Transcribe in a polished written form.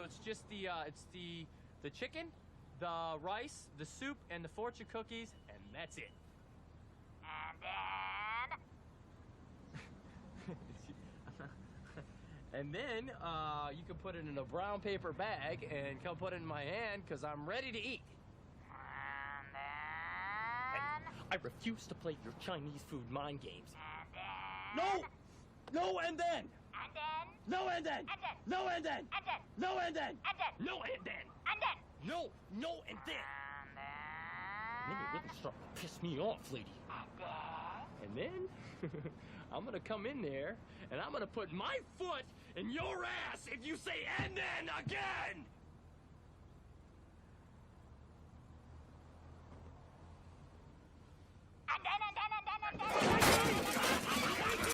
it's just the chicken, the rice, the soup, and the fortune cookies, and that's it. And then... And then you can put it in a brown paper bag and come put it in my hand because I'm ready to eat. And then... I refuse to play your Chinese food mind games. And then... No! No and then! And then... No and then! And then... No and then! And then... No and then! And then... No and then! And then... No! No and then! And Then then... you're really starting to piss me off, lady. And then... And then I'm gonna come in there and I'm gonna put my foot in your ass if you say and then again!